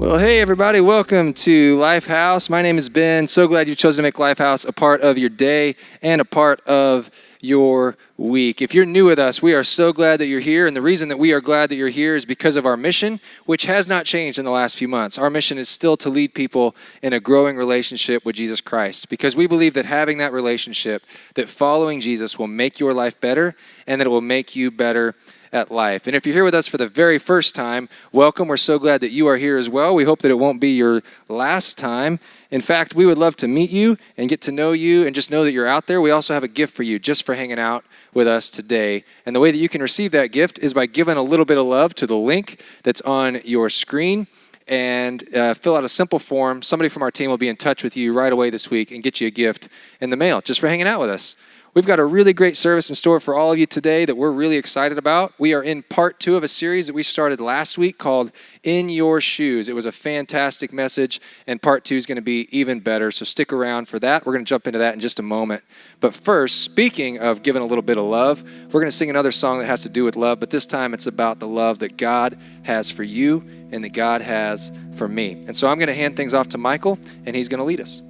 Well, hey everybody, welcome to Lifehouse. My name is Ben. So glad you chose to make Lifehouse a part of your day and a part of your week. If you're new with us, we are so glad that you're here. And the reason that we are glad that you're here is because of our mission, which has not changed in the last few months. Our mission is still to lead people in a growing relationship with Jesus Christ, because we believe that having that relationship, that following Jesus will make your life better and that it will make you better at life. And if you're here with us for the very first time, welcome. We're so glad that you are here as well. We hope that it won't be your last time. In fact, we would love to meet you and get to know you and just know that you're out there. We also have a gift for you just for hanging out with us today. And the way that you can receive that gift is by giving a little bit of love to the link that's on your screen, and fill out a simple form. Somebody from our team will be in touch with you right away this week and get you a gift in the mail just for hanging out with us. We've got a really great service in store for all of you today that we're really excited about. We are in part 2 of a series that we started last week called In Your Shoes. It was a fantastic message, and part 2 is going to be even better, so stick around for that. We're going to jump into that in just a moment. But first, speaking of giving a little bit of love, we're going to sing another song that has to do with love, but this time it's about the love that God has for you and that God has for me. And so I'm going to hand things off to Michael, and he's going to lead us.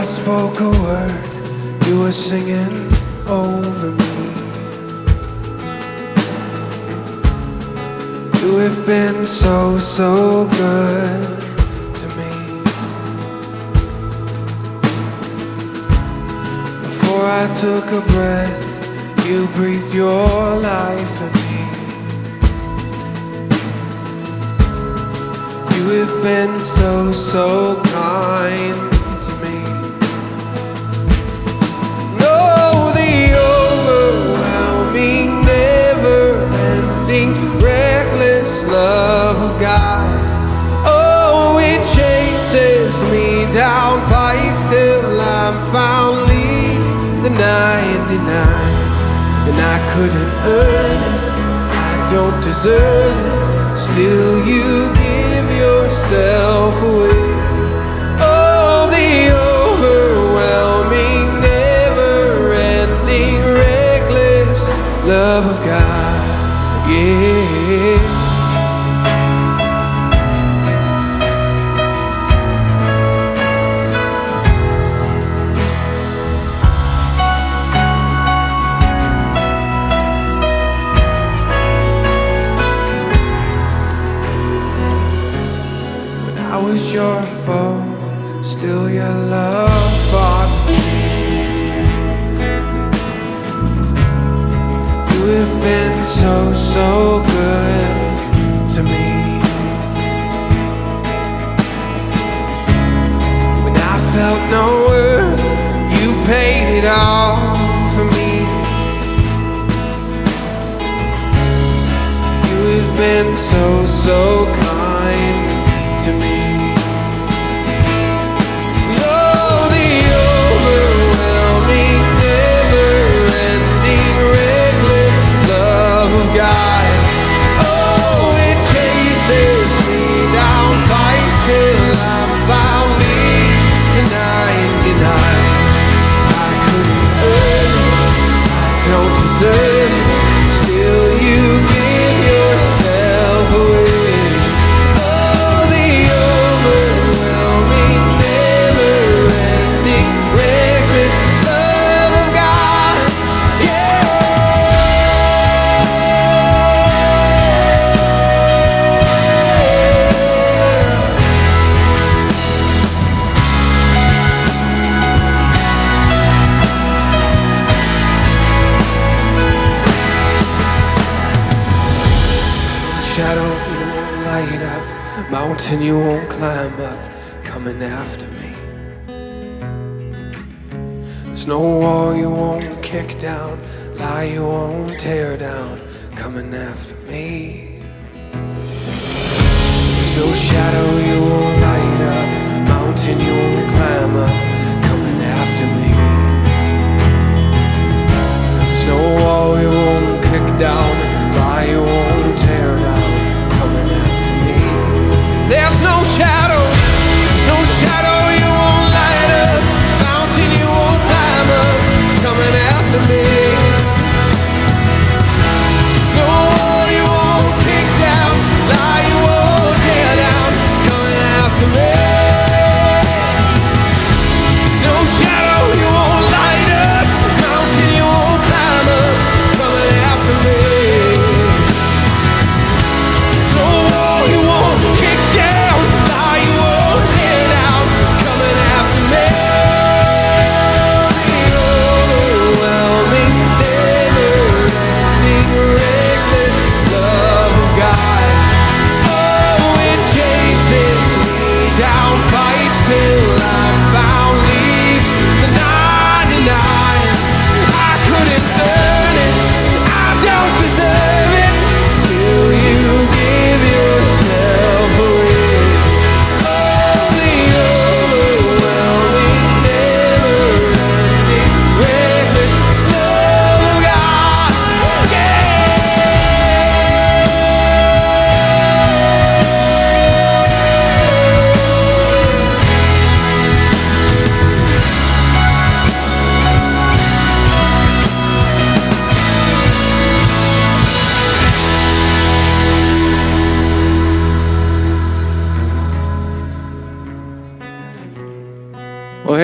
Spoke a word, you were singing over me. You have been so, so good to me. Before I took a breath, you breathed your life in me. You have been so, so kind. Reckless love of God. Oh, it chases me down, fights till I'm found, leaves the 99. And I couldn't earn it, I don't deserve it, still you give yourself away. Oh, the overwhelming, never-ending, reckless love of God. Yeah. When I was your foe, still your love fought for me. You have been so, so good to me. When I felt no worth, you paid it all for me. You have been so, so kind to me. Oh, the overwhelming, never-ending, love of God. Oh, it chases me down, fights till I'm found, leaves the 99. I couldn't earn it, I don't deserve it, still you give yourself away. Oh, the overwhelming, never-ending, reckless love of God. Yeah. Shadow you won't light up, mountain you won't climb up, coming after me. There's no wall you won't kick down, lie you won't tear down, coming after me. There's no shadow you won't light up, mountain you won't climb up, coming after me. There's no wall you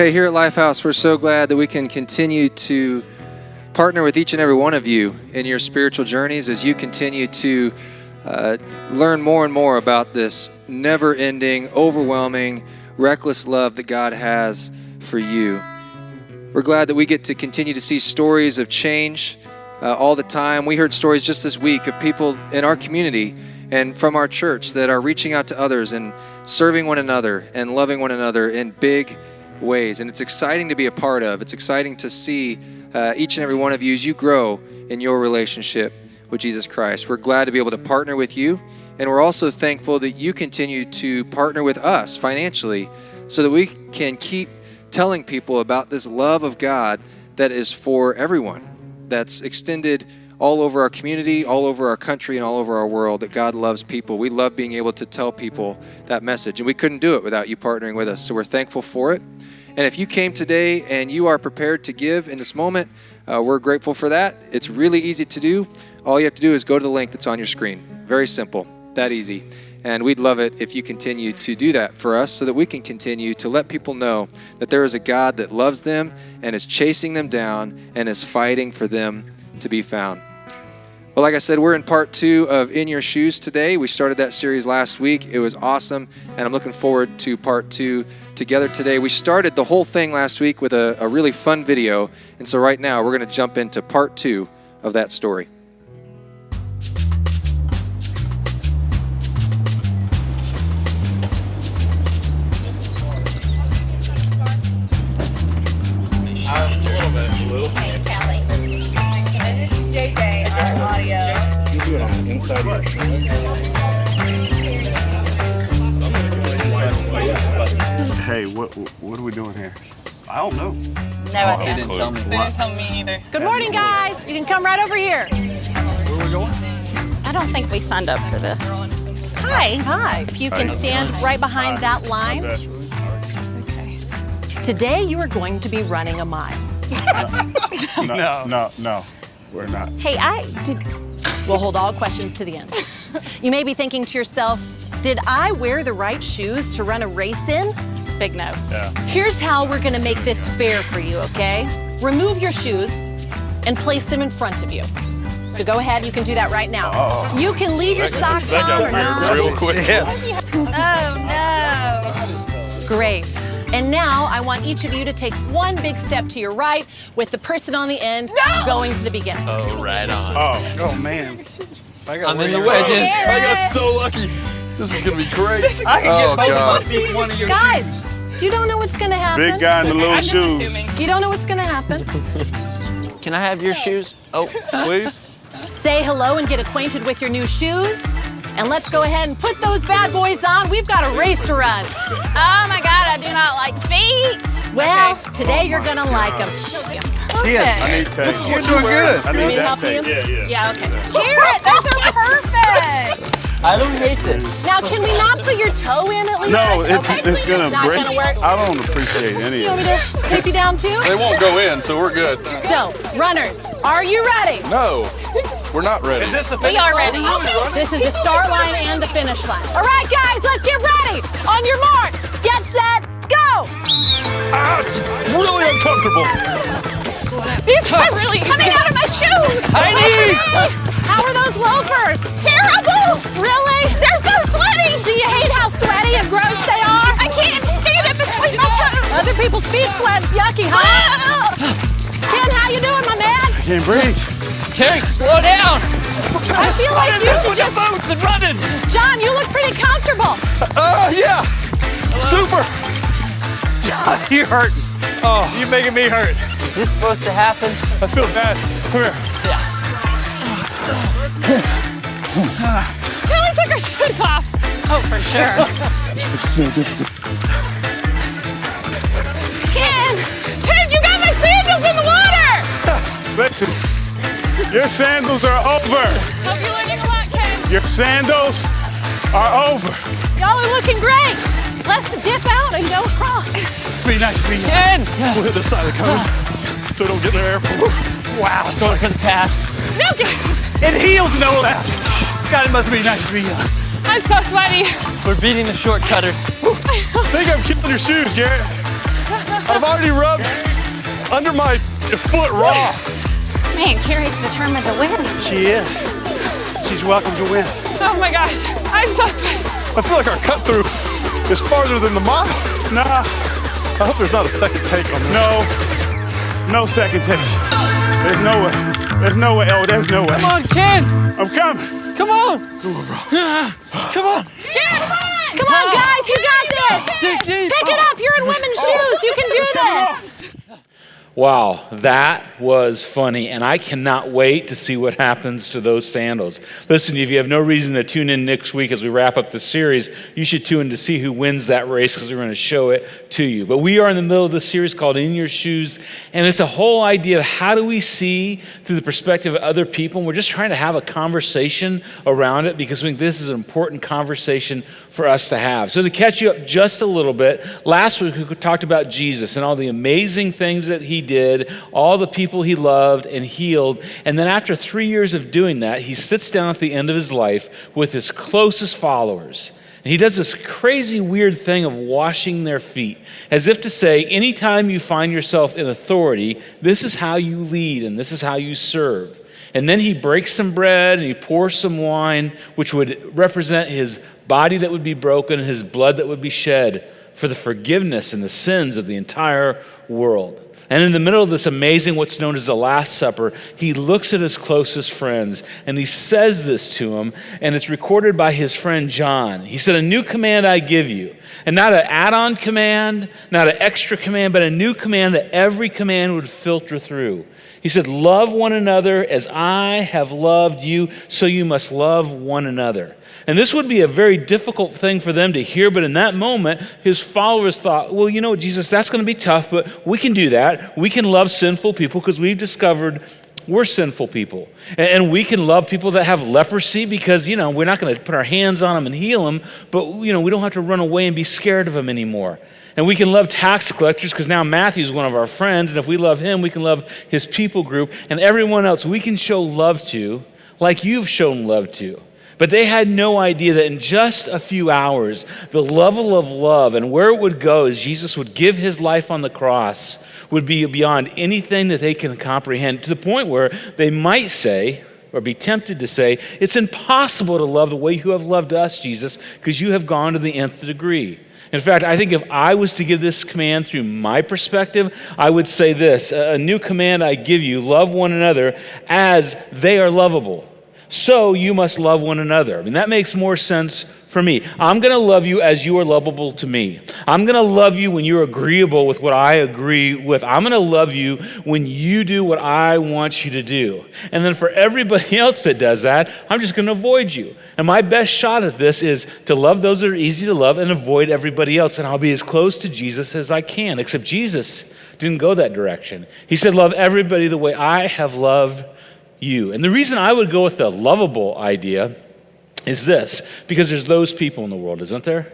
Hey, here at Lifehouse, we're so glad that we can continue to partner with each and every one of you in your spiritual journeys as you continue to learn more and more about this never-ending, overwhelming, reckless love that God has for you. We're glad that we get to continue to see stories of change all the time. We heard stories just this week of people in our community and from our church that are reaching out to others and serving one another and loving one another in big ways. And it's exciting to be a part of. It's exciting to see each and every one of you as you grow in your relationship with Jesus Christ. We're glad to be able to partner with you. And we're also thankful that you continue to partner with us financially so that we can keep telling people about this love of God that is for everyone, that's extended all over our community, all over our country, and all over our world, that God loves people. We love being able to tell people that message, and we couldn't do it without you partnering with us, so we're thankful for it. And if you came today and you are prepared to give in this moment, we're grateful for that. It's really easy to do. All you have to do is go to the link that's on your screen. Very simple, that easy. And we'd love it if you continue to do that for us so that we can continue to let people know that there is a God that loves them and is chasing them down and is fighting for them to be found. Well, like I said, we're in part 2 of In Your Shoes today. We started that series last week. It was awesome, and I'm looking forward to part 2 together today. We started the whole thing last week with a really fun video, and so right now we're going to jump into part 2 of that story. Hey, Kelly. And this is JJ, our audio. You do it on the inside of your shoe. Hey, what are we doing here? I don't know. No idea. They didn't tell me. They didn't tell me either. Good morning, guys. You can come right over here. Where are we going? I don't think we signed up for this. Hi. Hi. If you can stand right behind that line. Okay. Today, you are going to be running a mile. No, we're not. Hey, We'll hold all questions to the end. You may be thinking to yourself, did I wear the right shoes to run a race in? big no. Yeah. Here's how we're gonna make this fair for you, okay? Remove your shoes and place them in front of you. So go ahead, you can do that right now. You can leave your socks on or not. Real quick. Oh, no. Great. And now I want each of you to take one big step to your right with the person on the end going to the beginning. Oh, right on. Oh man. I'm in the wedges. I got so lucky. This is gonna be great. I can get both of my feet in one of your Guys, you don't know what's gonna happen. Big guy in the little I'm just shoes. assuming. You don't know what's gonna happen. Can I have your shoes? Oh, please. Say hello and get acquainted with your new shoes. And let's go ahead and put those bad boys on. We've got a race to run. Oh, my God, I do not like feet. Well, today you're gonna like them. I need tape. You're doing good. I Want me need to that help you? tape. Yeah, okay. Garrett, those are perfect. I don't hate this. Now, can we not put your toe in at least? No, Okay. it's gonna It's not break. gonna work. I don't appreciate any You of want me it. to tape you down too? They won't go in, so we're good. So, runners, are you ready? No, we're not ready. We are ready. This is the start line and the finish line. All right, guys, let's get ready. On your mark, get set, go. Ah, it's really uncomfortable. These are really coming out of my shoes. How are those loafers? Terrible. Really? They're so sweaty. Do you hate how sweaty and gross they are? I can't stand it between my toes. Other people's feet sweat. It's yucky, huh? Ah! Ken, how you doing, my man? Can't breathe. Carrie, slow down. I feel like you should just... boots and running. John, you look pretty comfortable. Yeah, super. You hurting. Oh, you making me hurt. Is this supposed to happen? I feel bad. Come here. Kelly took her shoes off. Oh, for sure. It's so difficult. Ken, you got my sandals in the water. Listen, your sandals are over. Hope you're learning a lot, Ken. Your sandals are over. Y'all are looking great. Let's dip out and go across. Be nice to be Ken! We'll hit the side of the cones, so don't get there. Wow, going for the pass. No, Ken. It heals no that. God, it must be nice to be you. I'm so sweaty. We're beating the shortcutters. I think I'm killing your shoes, Garrett. I've already rubbed under my foot raw. Man, Carrie's determined to win. She is. She's welcome to win. Oh my gosh, I'm so sweaty. I feel like our cut through is farther than the mile. Nah, I hope there's not a second take on this. no second take. There's no way. There's no way. Oh, there's no way. Come on, Ken. I'm coming. Come on. Come on. Come on, guys, you got this. Dig deep. Pick it up. You're in women's shoes. You can do this. Wow, that was funny, and I cannot wait to see what happens to those sandals. Listen, if you have no reason to tune in next week as we wrap up the series, you should tune in to see who wins that race because we're going to show it to you. But we are in the middle of the series called In Your Shoes, and it's a whole idea of how do we see through the perspective of other people, and we're just trying to have a conversation around it because we think this is an important conversation for us to have. So to catch you up just a little bit, last week we talked about Jesus and all the amazing things that he did, all the people he loved and healed. And then after 3 years of doing that, he sits down at the end of his life with his closest followers. And he does this crazy weird thing of washing their feet, as if to say, anytime you find yourself in authority, this is how you lead and this is how you serve. And then he breaks some bread and he pours some wine, which would represent his body that would be broken, his blood that would be shed for the forgiveness and the sins of the entire world. And in the middle of this amazing, what's known as the Last Supper, he looks at his closest friends and he says this to them, and it's recorded by his friend John. He said, "A new command I give you," and not an add-on command, not an extra command, but a new command that every command would filter through. He said, "Love one another as I have loved you, so you must love one another." And this would be a very difficult thing for them to hear, but in that moment, his followers thought, well, you know what, Jesus, that's going to be tough, but we can do that. We can love sinful people because we've discovered we're sinful people. And we can love people that have leprosy because, you know, we're not going to put our hands on them and heal them, but, you know, we don't have to run away and be scared of them anymore. And we can love tax collectors because now Matthew's one of our friends, and if we love him, we can love his people group, and everyone else we can show love to like you've shown love to. But they had no idea that in just a few hours, the level of love and where it would go as Jesus would give his life on the cross would be beyond anything that they can comprehend, to the point where they might say, or be tempted to say, it's impossible to love the way you have loved us, Jesus, because you have gone to the nth degree. In fact, I think if I was to give this command through my perspective, I would say this: a new command I give you, love one another as they are lovable. So you must love one another. I mean, that makes more sense for me. I'm going to love you as you are lovable to me. I'm going to love you when you're agreeable with what I agree with. I'm going to love you when you do what I want you to do. And then for everybody else that does that, I'm just going to avoid you. And my best shot at this is to love those that are easy to love and avoid everybody else. And I'll be as close to Jesus as I can, except Jesus didn't go that direction. He said, love everybody the way I have loved you. And the reason I would go with the lovable idea is this, because there's those people in the world, isn't there?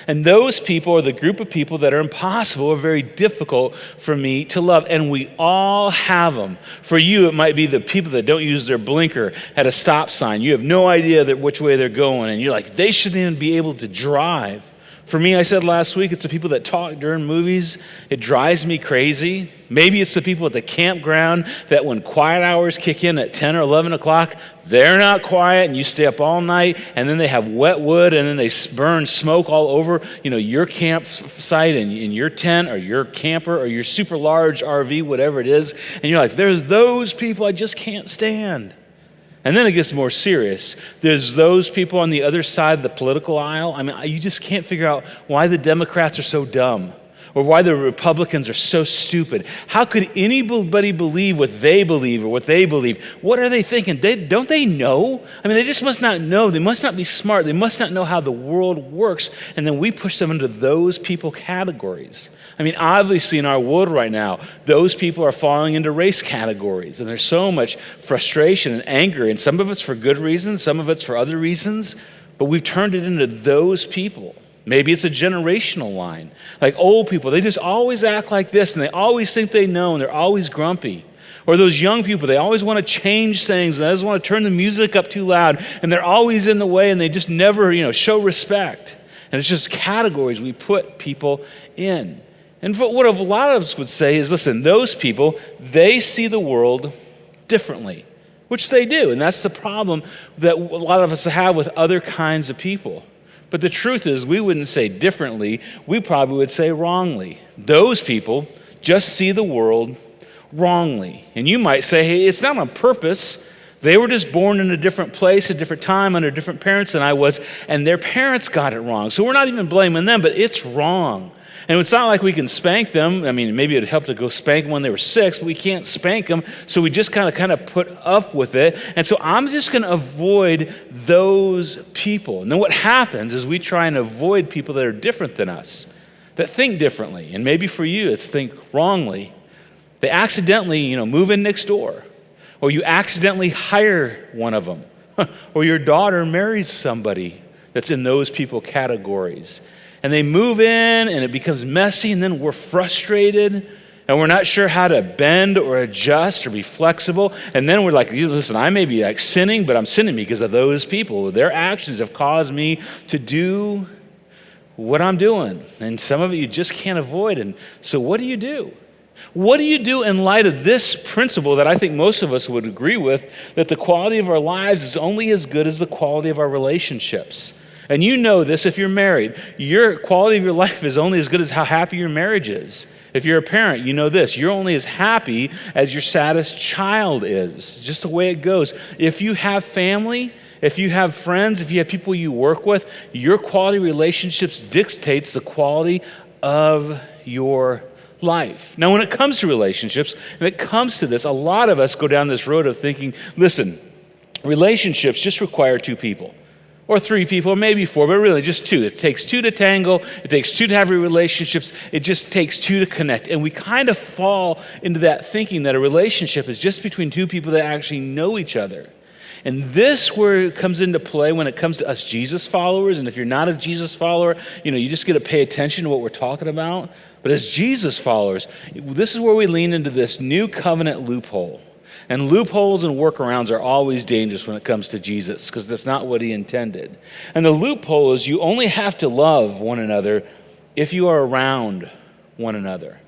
And those people are the group of people that are impossible or very difficult for me to love. And we all have them. For you, it might be the people that don't use their blinker at a stop sign. You have no idea which way they're going, and you're like, they shouldn't even be able to drive. For me, I said last week, it's the people that talk during movies. It drives me crazy. Maybe it's the people at the campground that when quiet hours kick in at 10 or 11 o'clock, they're not quiet and you stay up all night, and then they have wet wood and then they burn smoke all over, you know, your campsite and in your tent or your camper or your super large RV, whatever it is. And you're like, there's those people I just can't stand. And then it gets more serious. There's those people on the other side of the political aisle. I mean, you just can't figure out why the Democrats are so dumb or why the Republicans are so stupid. How could anybody believe what they believe or what they believe? What are they thinking? Don't they know? I mean, they just must not know. They must not be smart. They must not know how the world works. And then we push them into those people categories. I mean, obviously in our world right now, those people are falling into race categories, and there's so much frustration and anger, and some of it's for good reasons, some of it's for other reasons, but we've turned it into those people. Maybe it's a generational line. Like old people, they just always act like this, and they always think they know, and they're always grumpy. Or those young people, they always want to change things, and they always want to turn the music up too loud, and they're always in the way, and they just never, show respect. And it's just categories we put people in. And what a lot of us would say is, listen, those people, they see the world differently, which they do. And that's the problem that a lot of us have with other kinds of people. But the truth is, we wouldn't say differently, we probably would say wrongly. Those people just see the world wrongly. And you might say, hey, it's not on purpose. They were just born in a different place, a different time, under different parents than I was, and their parents got it wrong. So we're not even blaming them, but it's wrong. And it's not like we can spank them. I mean, maybe it'd help to go spank them when they were 6, but we can't spank them, so we just kind of put up with it. And so I'm just going to avoid those people. And then what happens is we try and avoid people that are different than us, that think differently. And maybe for you, it's think wrongly. They accidentally, move in next door. Or you accidentally hire one of them. Or your daughter marries somebody that's in those people categories. And they move in and it becomes messy, and then we're frustrated and we're not sure how to bend or adjust or be flexible. And then we're like, listen, I may be like sinning, but I'm sinning because of those people. Their actions have caused me to do what I'm doing. And some of it you just can't avoid. And so what do you do? What do you do in light of this principle that I think most of us would agree with, that the quality of our lives is only as good as the quality of our relationships? And you know this if you're married. Your quality of your life is only as good as how happy your marriage is. If you're a parent, you know this. You're only as happy as your saddest child is. Just the way it goes. If you have family, if you have friends, if you have people you work with, your quality of relationships dictates the quality of your life. Now, when it comes to relationships, and it comes to this, a lot of us go down this road of thinking, listen, relationships just require 2 people. Or 3 people, or maybe 4, but really just 2. It takes 2 to tangle. It takes 2 to have relationships. It just takes 2 to connect. And we kind of fall into that thinking that a relationship is just between 2 people that actually know each other. And this where it comes into play when it comes to us Jesus followers. And if you're not a Jesus follower, you just got to pay attention to what we're talking about. But as Jesus followers, this is where we lean into this new covenant loophole. And loopholes and workarounds are always dangerous when it comes to Jesus, because that's not what he intended. And the loophole is you only have to love one another if you are around one another.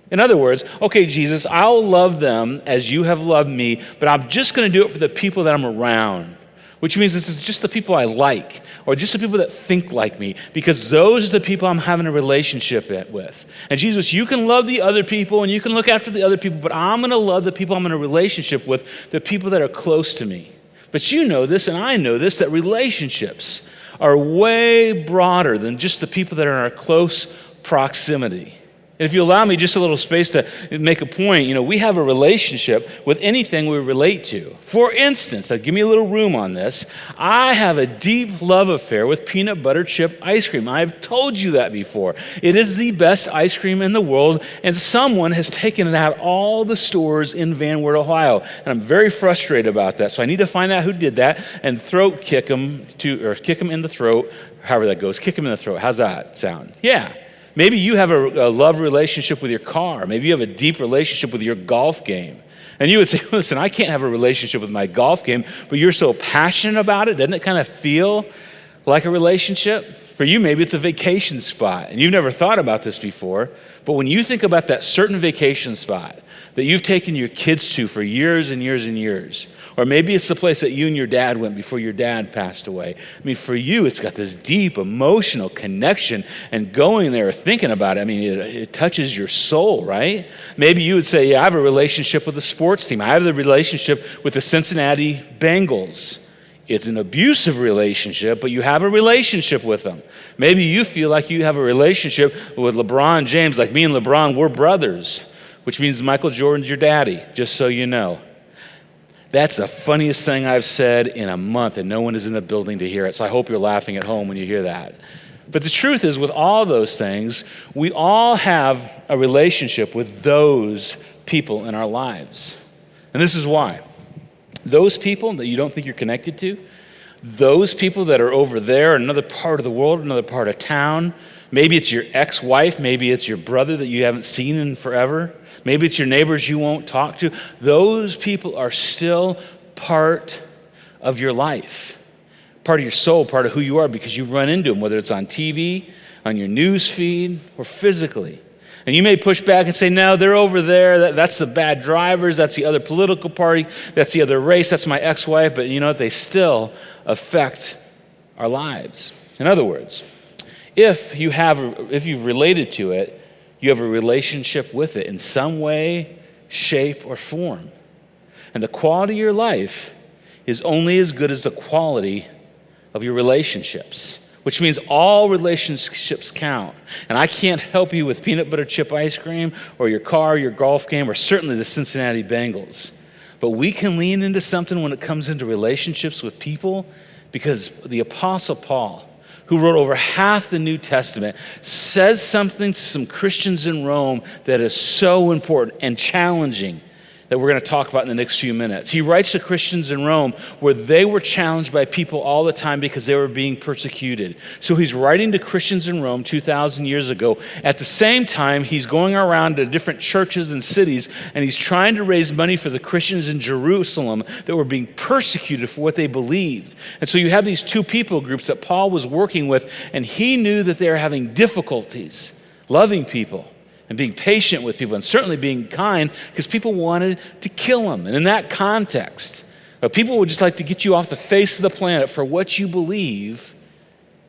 In other words, okay, Jesus, I'll love them as you have loved me, but I'm just going to do it for the people that I'm around. Which means this is just the people I like, or just the people that think like me, because those are the people I'm having a relationship with. And Jesus, you can love the other people and you can look after the other people, but I'm going to love the people I'm in a relationship with, the people that are close to me. But you know this, and I know this, that relationships are way broader than just the people that are in our close proximity. And if you allow me just a little space to make a point, we have a relationship with anything we relate to. For instance, give me a little room on this. I have a deep love affair with peanut butter chip ice cream. I've told you that before. It is the best ice cream in the world, and someone has taken it out all the stores in Van Wert, Ohio. And I'm very frustrated about that. So I need to find out who did that and throat kick them in the throat, however that goes. Kick them in the throat. How's that sound? Yeah. Maybe you have a love relationship with your car. Maybe you have a deep relationship with your golf game. And you would say, listen, I can't have a relationship with my golf game, but you're so passionate about it. Doesn't it kind of feel like a relationship? For you, maybe it's a vacation spot. And you've never thought about this before. But when you think about that certain vacation spot that you've taken your kids to for years and years and years, or maybe it's the place that you and your dad went before your dad passed away. I mean, for you, it's got this deep emotional connection, and going there, thinking about it, it touches your soul, right? Maybe you would say, yeah, I have a relationship with the sports team. I have the relationship with the Cincinnati Bengals. It's an abusive relationship, but you have a relationship with them. Maybe you feel like you have a relationship with LeBron James, like me and LeBron, we're brothers, which means Michael Jordan's your daddy, just so you know. That's the funniest thing I've said in a month, and no one is in the building to hear it, so I hope you're laughing at home when you hear that. But the truth is, with all those things, we all have a relationship with those people in our lives. And this is why. Those people that you don't think you're connected to, those people that are over there in another part of the world, another part of town, maybe it's your ex-wife, maybe it's your brother that you haven't seen in forever, maybe it's your neighbors you won't talk to. Those people are still part of your life, part of your soul, part of who you are, because you run into them, whether it's on TV, on your news feed, or physically. And you may push back and say, no, they're over there. That's the bad drivers. That's the other political party. That's the other race. That's my ex-wife. But you know what? They still affect our lives. In other words, if you've related to it, you have a relationship with it in some way, shape, or form. And the quality of your life is only as good as the quality of your relationships, which means all relationships count. And I can't help you with peanut butter chip ice cream or your car, your golf game, or certainly the Cincinnati Bengals. But we can lean into something when it comes into relationships with people, because the Apostle Paul, who wrote over half the New Testament, says something to some Christians in Rome that is so important and challenging that we're going to talk about in the next few minutes. He writes to Christians in Rome where they were challenged by people all the time because they were being persecuted. So he's writing to Christians in Rome 2,000 years ago. At the same time, he's going around to different churches and cities, and he's trying to raise money for the Christians in Jerusalem that were being persecuted for what they believed. And so you have these two people groups that Paul was working with, and he knew that they were having difficulties loving people and being patient with people, and certainly being kind, because people wanted to kill him. And in that context, people would just like to get you off the face of the planet for what you believe.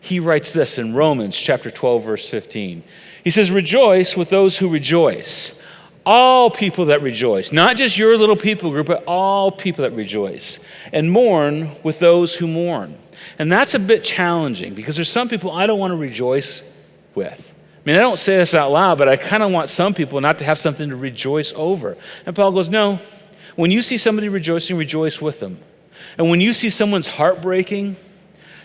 He writes this in Romans chapter 12, verse 15. He says, rejoice with those who rejoice. All people that rejoice, not just your little people group, but all people that rejoice. And mourn with those who mourn. And that's a bit challenging, because there's some people I don't want to rejoice with. I mean, I don't say this out loud, but I kind of want some people not to have something to rejoice over. And Paul goes, no, when you see somebody rejoicing, rejoice with them. And when you see someone's heart breaking,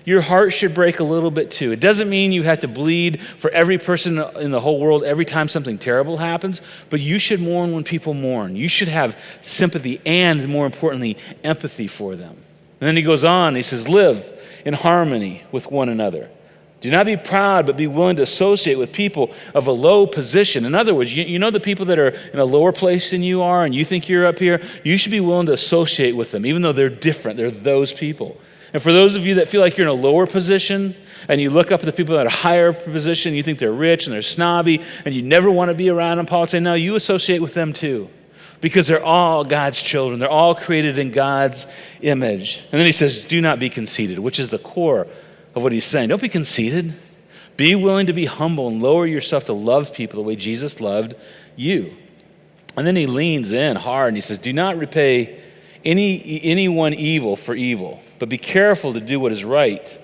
your heart should break a little bit too. It doesn't mean you have to bleed for every person in the whole world every time something terrible happens, but you should mourn when people mourn. You should have sympathy and, more importantly, empathy for them. And then he goes on, he says, live in harmony with one another. Do not be proud, but be willing to associate with people of a low position. In other words, you know the people that are in a lower place than you are and you think you're up here? You should be willing to associate with them, even though they're different. They're those people. And for those of you that feel like you're in a lower position and you look up at the people that are higher position, you think they're rich and they're snobby and you never want to be around them, Paul would say, no, you associate with them too, because they're all God's children. They're all created in God's image. And then he says, do not be conceited, which is the core of what he's saying. Don't be conceited. Be willing to be humble and lower yourself to love people the way Jesus loved you. And then he leans in hard and he says, do not repay anyone evil for evil, but be careful to do what is right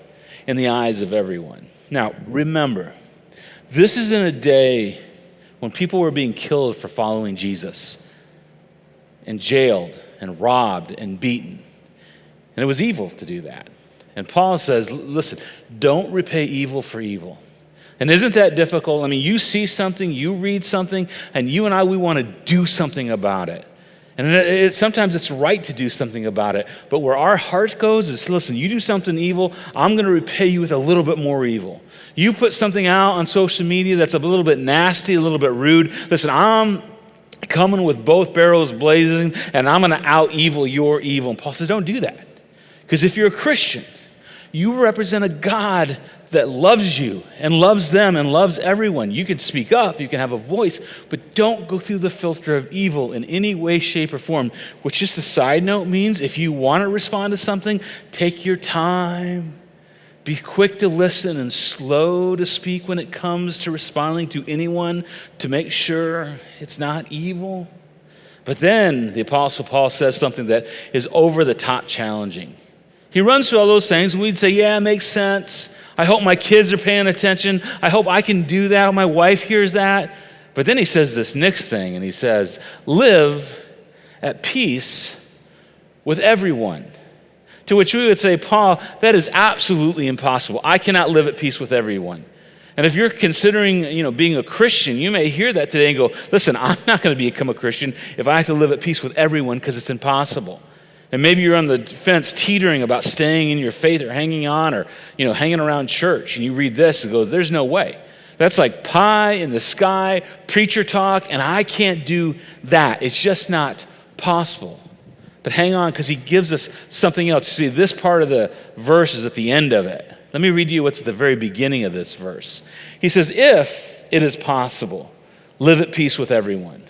in the eyes of everyone. Now, remember, this is in a day when people were being killed for following Jesus and jailed and robbed and beaten. And it was evil to do that. And Paul says, listen, don't repay evil for evil. And isn't that difficult? I mean, you see something, you read something, and you and I, we want to do something about it. And sometimes it's right to do something about it. But where our heart goes is, listen, you do something evil, I'm going to repay you with a little bit more evil. You put something out on social media that's a little bit nasty, a little bit rude. Listen, I'm coming with both barrels blazing, and I'm going to out-evil your evil. And Paul says, don't do that. Because if you're a Christian, you represent a God that loves you and loves them and loves everyone. You can speak up, you can have a voice, but don't go through the filter of evil in any way, shape, or form, which, just a side note, means if you want to respond to something, take your time. Be quick to listen and slow to speak when it comes to responding to anyone to make sure it's not evil. But then the Apostle Paul says something that is over the top challenging. He runs through all those things, and we'd say, yeah, it makes sense. I hope my kids are paying attention. I hope I can do that. I hope my wife hears that. But then he says this next thing, and he says, live at peace with everyone. To which we would say, Paul, that is absolutely impossible. I cannot live at peace with everyone. And if you're considering, being a Christian, you may hear that today and go, listen, I'm not going to become a Christian if I have to live at peace with everyone, because it's impossible. And maybe you're on the fence teetering about staying in your faith or hanging on or, hanging around church. And you read this and go, there's no way. That's like pie in the sky, preacher talk, and I can't do that. It's just not possible. But hang on, because he gives us something else. See, this part of the verse is at the end of it. Let me read you what's at the very beginning of this verse. He says, if it is possible, live at peace with everyone.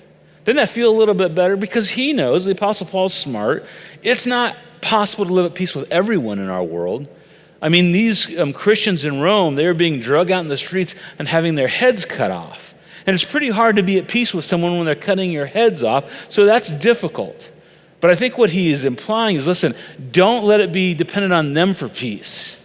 Doesn't that feel a little bit better? Because he knows, the Apostle Paul's smart, it's not possible to live at peace with everyone in our world. I mean, these Christians in Rome, they were being dragged out in the streets and having their heads cut off. And it's pretty hard to be at peace with someone when they're cutting your heads off, so that's difficult. But I think what he is implying is, listen, don't let it be dependent on them for peace.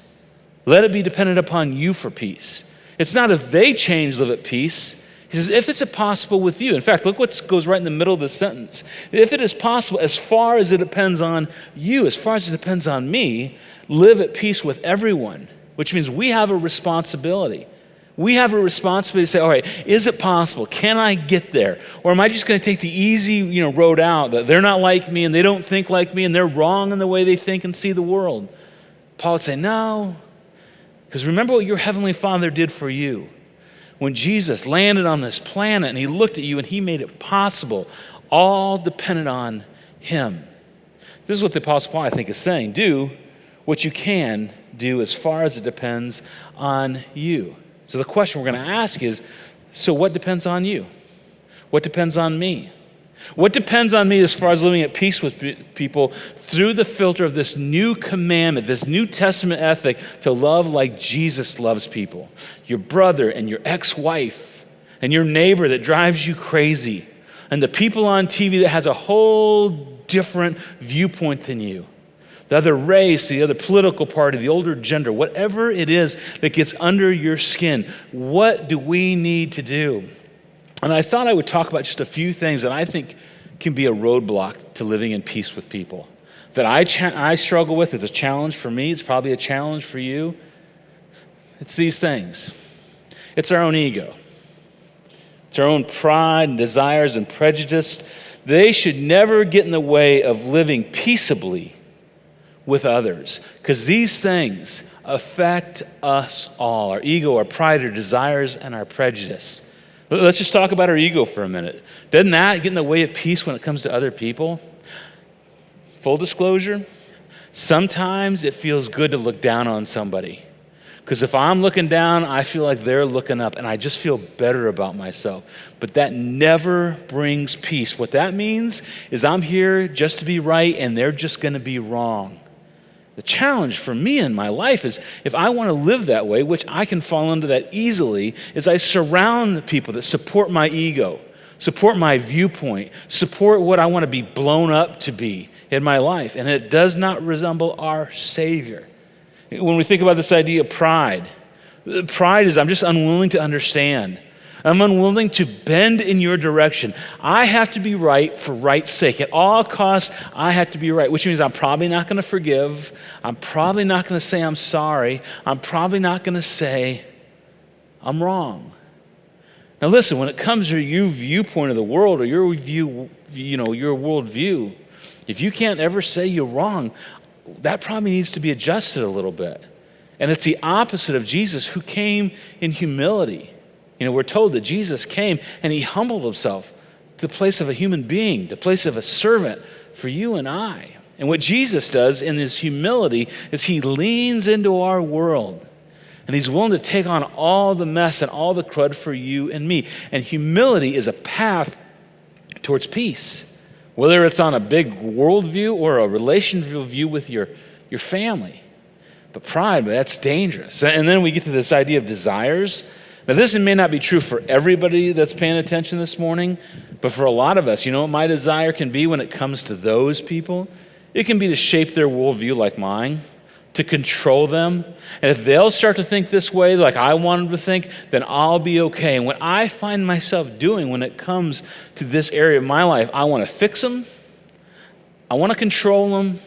Let it be dependent upon you for peace. It's not if they change, live at peace. He says, if it's possible with you. In fact, look what goes right in the middle of the sentence. If it is possible, as far as it depends on you, as far as it depends on me, live at peace with everyone, which means we have a responsibility. We have a responsibility to say, all right, is it possible? Can I get there? Or am I just going to take the easy road out, that they're not like me and they don't think like me and they're wrong in the way they think and see the world? Paul would say, no, because remember what your Heavenly Father did for you. When Jesus landed on this planet and he looked at you and he made it possible, all depended on him. This is what the Apostle Paul, I think, is saying. Do what you can do as far as it depends on you. So the question we're going to ask is, so what depends on you? What depends on me? What depends on me as far as living at peace with people through the filter of this new commandment, this New Testament ethic to love like Jesus loves people? Your brother and your ex-wife and your neighbor that drives you crazy and the people on TV that has a whole different viewpoint than you. The other race, the other political party, the older gender, whatever it is that gets under your skin, what do we need to do? And I thought I would talk about just a few things that I think can be a roadblock to living in peace with people, that I struggle with. It's a challenge for me. It's probably a challenge for you. It's these things. It's our own ego. It's our own pride and desires and prejudice. They should never get in the way of living peaceably with others, because these things affect us all, our ego, our pride, our desires, and our prejudice. Let's just talk about our ego for a minute. Doesn't that get in the way of peace when it comes to other people? Full disclosure, sometimes it feels good to look down on somebody. Because if I'm looking down, I feel like they're looking up, and I just feel better about myself. But that never brings peace. What that means is I'm here just to be right, and they're just going to be wrong. The challenge for me in my life is if I want to live that way, which I can fall into that easily, is I surround people that support my ego, support my viewpoint, support what I want to be blown up to be in my life. And it does not resemble our Savior. When we think about this idea of pride is I'm just unwilling to understand. I'm unwilling to bend in your direction. I have to be right for right's sake. At all costs, I have to be right, which means I'm probably not going to forgive. I'm probably not going to say I'm sorry. I'm probably not going to say I'm wrong. Now listen, when it comes to your viewpoint of the world or your view, your worldview, if you can't ever say you're wrong, that probably needs to be adjusted a little bit. And it's the opposite of Jesus, who came in humility. We're told that Jesus came and he humbled himself to the place of a human being, the place of a servant for you and I. And what Jesus does in his humility is he leans into our world and he's willing to take on all the mess and all the crud for you and me. And humility is a path towards peace, whether it's on a big worldview or a relational view with your family. But pride, that's dangerous. And then we get to this idea of desires. Now, this may not be true for everybody that's paying attention this morning, but for a lot of us, you know what my desire can be when it comes to those people? It can be to shape their worldview like mine, to control them. And if they'll start to think this way, like I want them to think, then I'll be okay. And what I find myself doing when it comes to this area of my life, I want to fix them, I want to control them,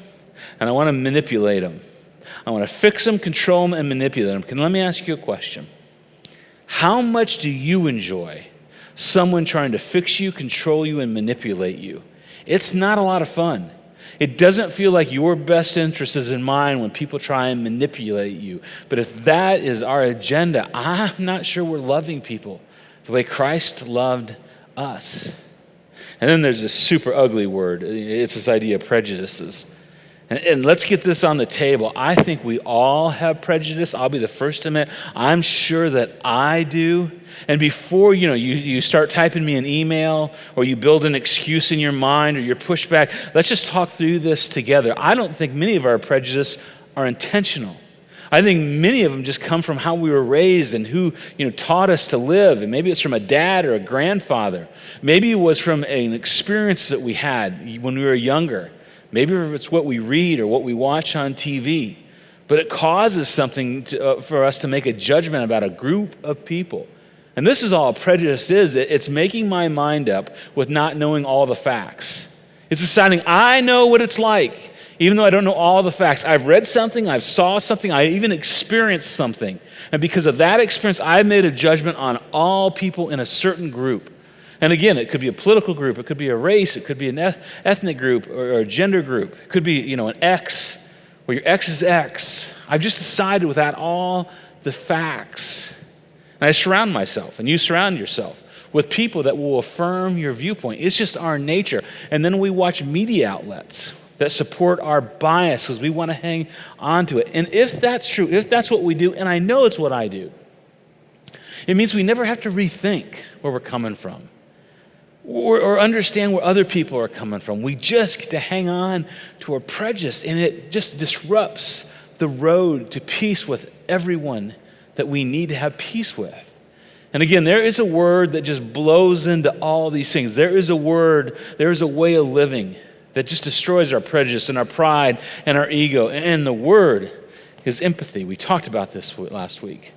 and I want to manipulate them. I want to fix them, control them, and manipulate them. Let me ask you a question. How much do you enjoy someone trying to fix you, control you, and manipulate you? It's not a lot of fun. It doesn't feel like your best interest is in mind when people try and manipulate you. But if that is our agenda, I'm not sure we're loving people the way Christ loved us. And then there's this super ugly word. It's this idea of prejudices. And let's get this on the table. I think we all have prejudice. I'll be the first to admit, I'm sure that I do. And before you start typing me an email or you build an excuse in your mind or you push back, let's just talk through this together. I don't think many of our prejudices are intentional. I think many of them just come from how we were raised and who taught us to live. And maybe it's from a dad or a grandfather. Maybe it was from an experience that we had when we were younger. Maybe it's what we read or what we watch on TV. But it causes something for us to make a judgment about a group of people. And this is all prejudice is. It's making my mind up with not knowing all the facts. It's deciding I know what it's like, even though I don't know all the facts. I've read something, I've saw something, I even experienced something. And because of that experience, I've made a judgment on all people in a certain group. And again, it could be a political group, it could be a race, it could be an ethnic group or a gender group. It could be, an ex, where your ex is ex. I've just decided without all the facts. And I surround myself, and you surround yourself, with people that will affirm your viewpoint. It's just our nature. And then we watch media outlets that support our bias because we want to hang on to it. And if that's true, if that's what we do, and I know it's what I do, it means we never have to rethink where we're coming from. Or understand where other people are coming from. We just get to hang on to our prejudice, and it just disrupts the road to peace with everyone that we need to have peace with. And again, there is a word that just blows into all these things. There is a word, there is a way of living that just destroys our prejudice and our pride and our ego. And the word is empathy. We talked about this last week.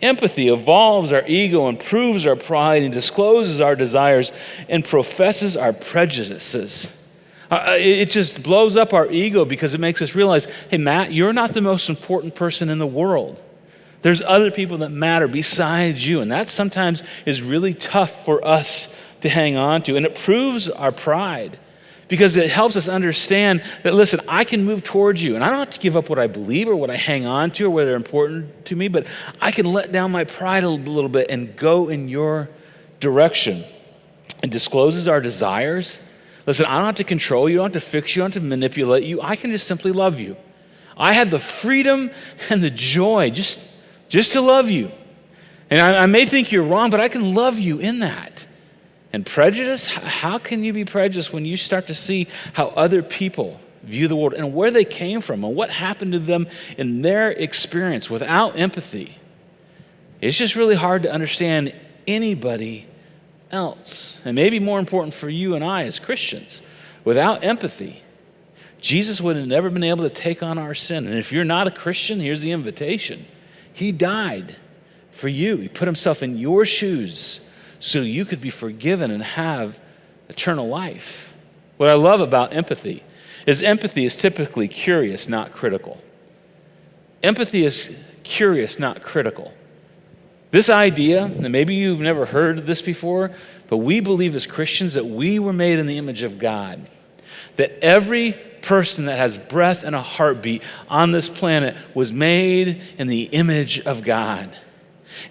Empathy evolves our ego, improves our pride, and discloses our desires and professes our prejudices. It just blows up our ego because it makes us realize, hey, Matt, you're not the most important person in the world. There's other people that matter besides you, and that sometimes is really tough for us to hang on to. And it proves our pride because it helps us understand that, listen, I can move towards you, and I don't have to give up what I believe or what I hang on to or what are important to me, but I can let down my pride a little bit and go in your direction. It discloses our desires. Listen, I don't have to control you, I don't have to fix you, I don't have to manipulate you. I can just simply love you. I have the freedom and the joy just to love you. And I may think you're wrong, but I can love you in that. And prejudice, how can you be prejudiced when you start to see how other people view the world and where they came from and what happened to them in their experience without empathy? It's just really hard to understand anybody else. And maybe more important for you and I as Christians, without empathy, Jesus would have never been able to take on our sin. And if you're not a Christian, here's the invitation. He died for you. He put himself in your shoes so you could be forgiven and have eternal life. What I love about empathy is typically curious, not critical. Empathy is curious, not critical. This idea, and maybe you've never heard this before, but we believe as Christians that we were made in the image of God. That every person that has breath and a heartbeat on this planet was made in the image of God.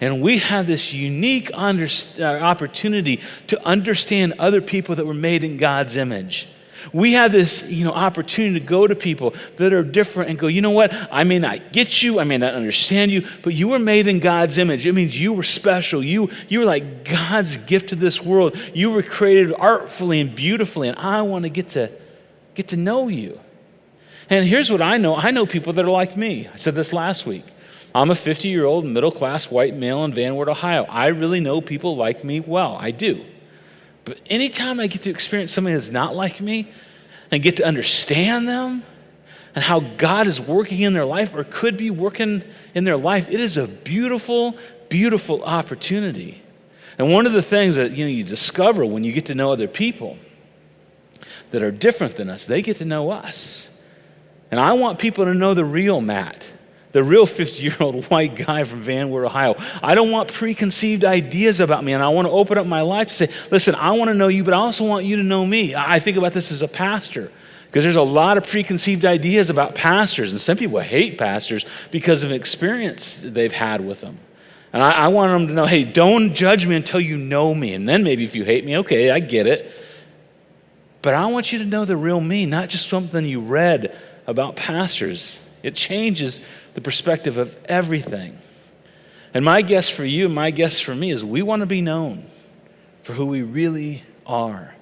And we have this unique opportunity to understand other people that were made in God's image. We have this, opportunity to go to people that are different and go, you know what? I may not get you, I may not understand you, but you were made in God's image. It means you were special. You were like God's gift to this world. You were created artfully and beautifully, and I want to get to know you. And here's what I know. I know people that are like me. I said this last week. I'm a 50-year-old middle-class white male in Van Wert, Ohio. I really know people like me well. I do. But anytime I get to experience somebody that's not like me and get to understand them and how God is working in their life or could be working in their life, it is a beautiful, beautiful opportunity. And one of the things that you discover when you get to know other people that are different than us, they get to know us. And I want people to know the real Matt, the real 50-year-old white guy from Van Wert, Ohio. I don't want preconceived ideas about me, and I want to open up my life to say, listen, I want to know you, but I also want you to know me. I think about this as a pastor, because there's a lot of preconceived ideas about pastors, and some people hate pastors because of experience they've had with them. And I want them to know, hey, don't judge me until you know me, and then maybe if you hate me, okay, I get it. But I want you to know the real me, not just something you read about pastors. It changes the perspective of everything. And my guess for you and my guess for me is we want to be known for who we really are.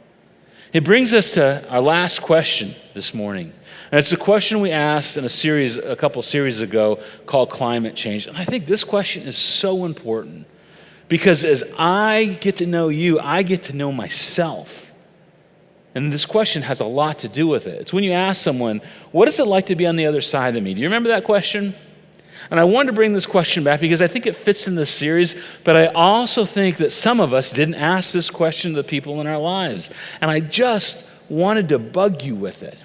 It brings us to our last question this morning. And it's a question we asked in a couple series ago called Climate Change. And I think this question is so important because as I get to know you, I get to know myself. And this question has a lot to do with it. It's when you ask someone, what is it like to be on the other side of me? Do you remember that question? And I wanted to bring this question back because I think it fits in this series, but I also think that some of us didn't ask this question to the people in our lives. And I just wanted to bug you with it.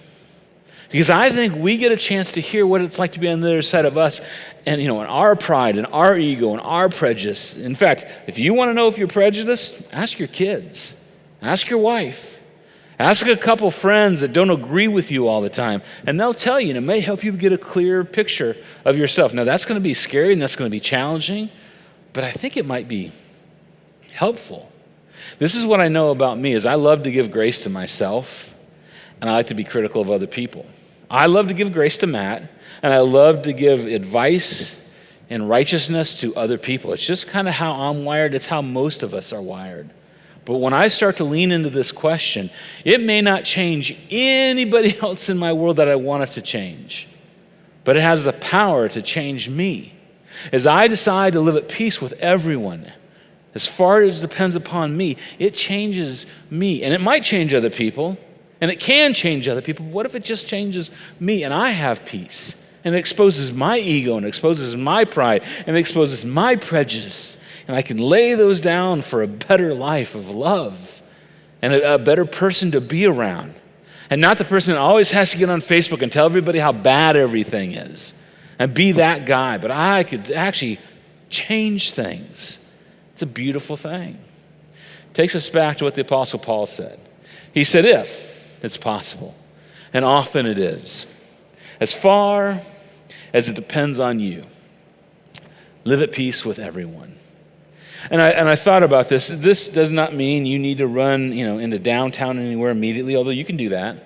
Because I think we get a chance to hear what it's like to be on the other side of us and, and our pride and our ego and our prejudice. In fact, if you want to know if you're prejudiced, ask your kids, ask your wife. Ask a couple friends that don't agree with you all the time, and they'll tell you, and it may help you get a clear picture of yourself. Now, that's going to be scary, and that's going to be challenging, but I think it might be helpful. This is what I know about me, is I love to give grace to myself, and I like to be critical of other people. I love to give grace to Matt, and I love to give advice and righteousness to other people. It's just kind of how I'm wired. It's how most of us are wired. But when I start to lean into this question, it may not change anybody else in my world that I want it to change, but it has the power to change me. As I decide to live at peace with everyone, as far as it depends upon me, it changes me. And it might change other people, and it can change other people. But what if it just changes me and I have peace? And it exposes my ego, and it exposes my pride, and it exposes my prejudice. And I can lay those down for a better life of love and a better person to be around. And not the person that always has to get on Facebook and tell everybody how bad everything is and be that guy. But I could actually change things. It's a beautiful thing. It takes us back to what the Apostle Paul said. He said, if it's possible, and often it is, as far as it depends on you, live at peace with everyone. And I thought about this. This does not mean you need to run, into downtown anywhere immediately, although you can do that,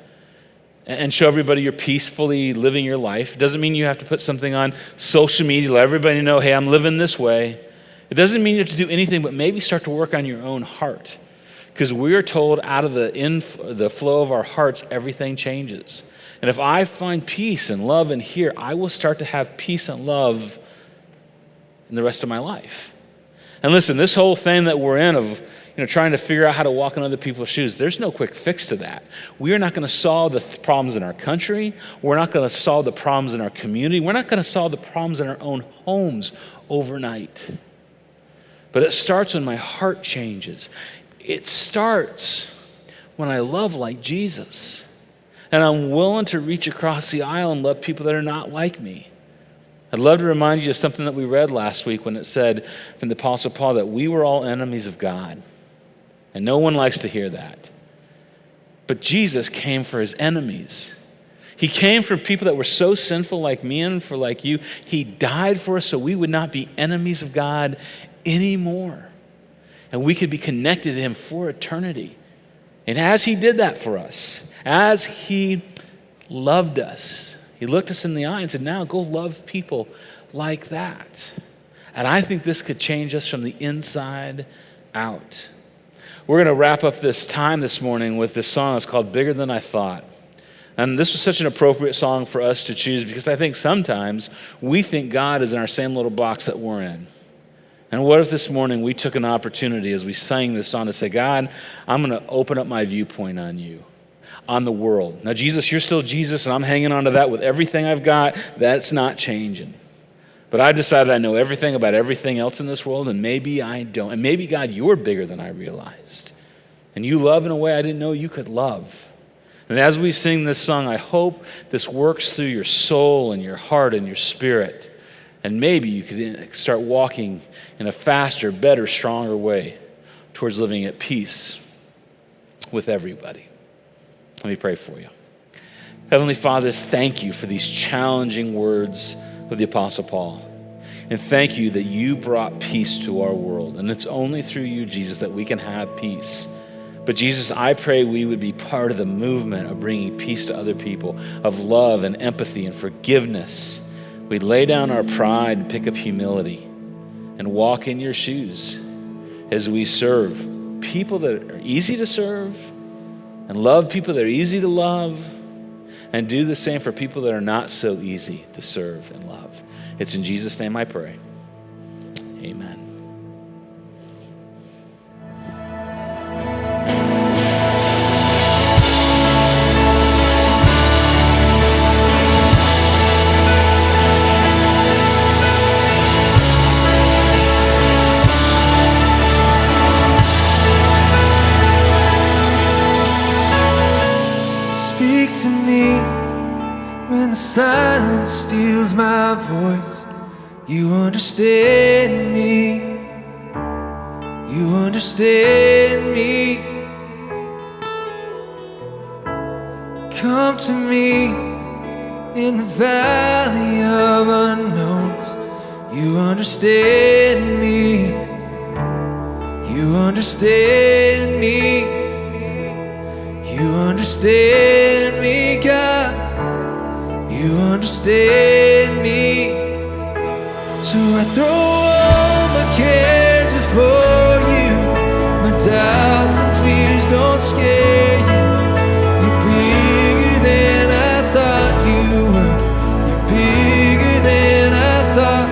and show everybody you're peacefully living your life. It doesn't mean you have to put something on social media to let everybody know, hey, I'm living this way. It doesn't mean you have to do anything, but maybe start to work on your own heart. Because we are told out of the flow of our hearts, everything changes. And if I find peace and love in here, I will start to have peace and love in the rest of my life. And listen, this whole thing that we're in of trying to figure out how to walk in other people's shoes, there's no quick fix to that. We are not going to solve the problems in our country. We're not going to solve the problems in our community. We're not going to solve the problems in our own homes overnight. But it starts when my heart changes. It starts when I love like Jesus. And I'm willing to reach across the aisle and love people that are not like me. I'd love to remind you of something that we read last week when it said from the Apostle Paul that we were all enemies of God. And no one likes to hear that. But Jesus came for his enemies. He came for people that were so sinful like me and for like you. He died for us so we would not be enemies of God anymore. And we could be connected to him for eternity. And as he did that for us, as he loved us, he looked us in the eye and said, now go love people like that. And I think this could change us from the inside out. We're going to wrap up this time this morning with this song that's called Bigger Than I Thought. And this was such an appropriate song for us to choose because I think sometimes we think God is in our same little box that we're in. And what if this morning we took an opportunity as we sang this song to say, God, I'm going to open up my viewpoint on you, on the world. Now, Jesus, you're still Jesus, and I'm hanging on to that with everything I've got. That's not changing. But I've decided I know everything about everything else in this world, and maybe I don't. And maybe, God, you're bigger than I realized. And you love in a way I didn't know you could love. And as we sing this song, I hope this works through your soul and your heart and your spirit. And maybe you could start walking in a faster, better, stronger way towards living at peace with everybody. Let me pray for you. Heavenly Father, thank you for these challenging words of the Apostle Paul. And thank you that you brought peace to our world. And it's only through you, Jesus, that we can have peace. But Jesus, I pray we would be part of the movement of bringing peace to other people, of love and empathy and forgiveness. We'd lay down our pride and pick up humility and walk in your shoes as we serve people that are easy to serve and love people that are easy to love, and do the same for people that are not so easy to serve and love. It's in Jesus' name I pray. Amen. Speak to me when the silence steals my voice. You understand me. You understand me. Come to me in the valley of unknowns. You understand me. You understand me. You understand me, God. You understand me. So I throw all my cares before you. My doubts and fears don't scare you. You're bigger than I thought you were. You're bigger than I thought.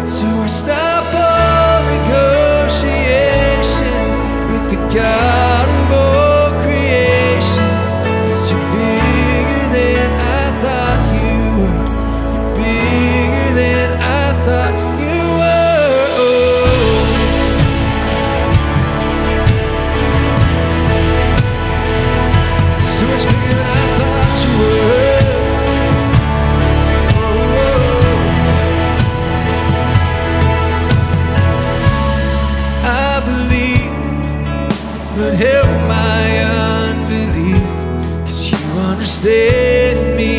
So I stop all negotiations with the God of all creation. 'Cause you're bigger than I thought you were. You're bigger than I thought you were. So much bigger than I thought you were. I believe, but help my unbelief. 'Cause you understand me.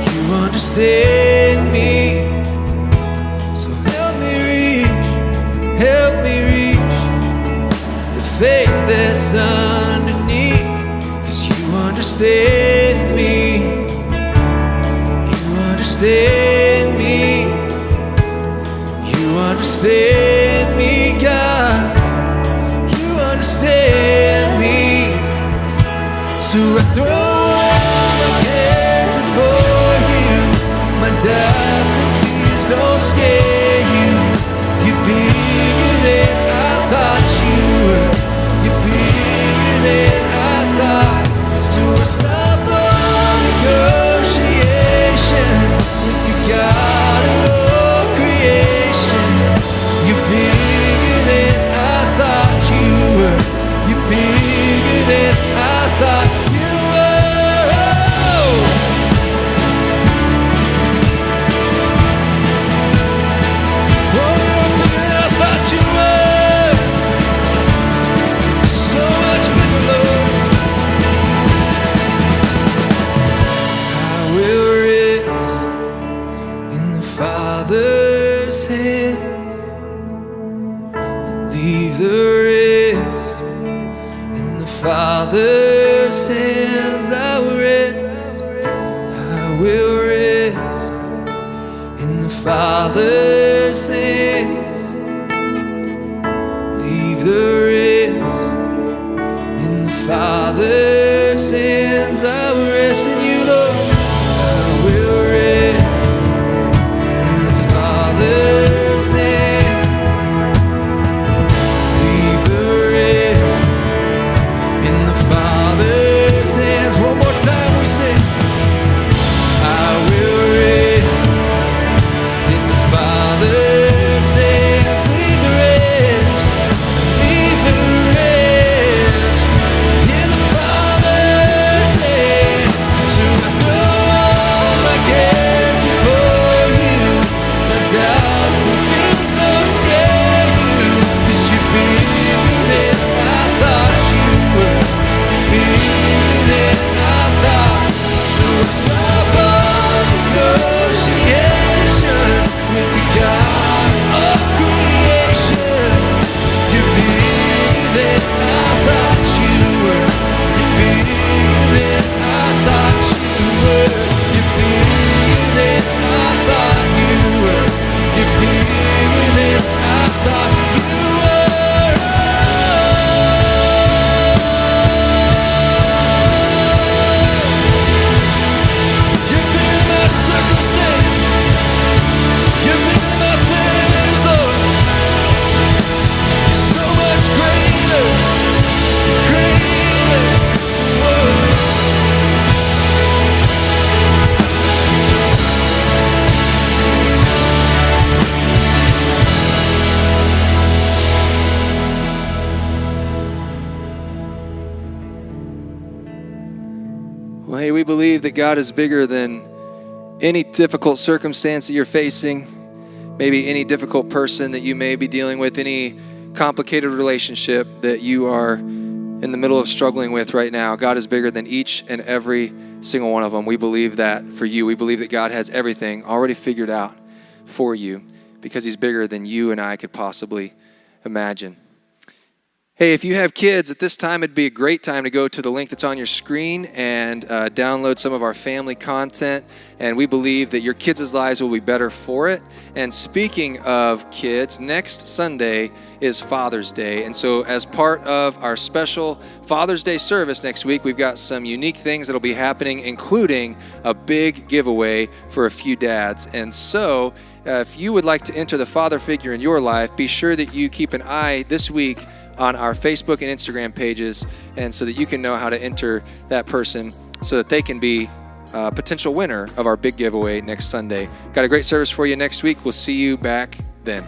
You understand me. So help me reach the faith that's underneath. 'Cause you understand me. You understand me. You understand me, God. You understand me. So I throw all my cares before you. My doubts and fears don't scare you. You're bigger than I thought you were. You're bigger than I thought. So I stop all negotiations with the God of all creation. You're bigger than I thought you were. You're bigger than I thought you were. Oh, you're bigger than I thought you were. So much bigger, Lord. I will rest in the Father's hands and leave the rest in the Father's hands. I will rest. I will rest in the Father's hands. Leave the rest in the Father's hands. I will rest in you, Lord. I will rest in the Father's hands. Leave the rest in the Father's hands. One more time we sing. I will rest in the Father's hands. Leave the rest. Leave the rest in the Father's hands. Well, hey, we believe that God is bigger than any difficult circumstance that you're facing, maybe any difficult person that you may be dealing with, any complicated relationship that you are in the middle of struggling with right now. God is bigger than each and every single one of them. We believe that for you. We believe that God has everything already figured out for you because he's bigger than you and I could possibly imagine. Hey, if you have kids, at this time, it'd be a great time to go to the link that's on your screen and download some of our family content. And we believe that your kids' lives will be better for it. And speaking of kids, next Sunday is Father's Day. And so as part of our special Father's Day service next week, we've got some unique things that'll be happening, including a big giveaway for a few dads. And so if you would like to enter the father figure in your life, be sure that you keep an eye this week on our Facebook and Instagram pages, and so that you can know how to enter that person so that they can be a potential winner of our big giveaway next Sunday. Got a great service for you next week. We'll see you back then.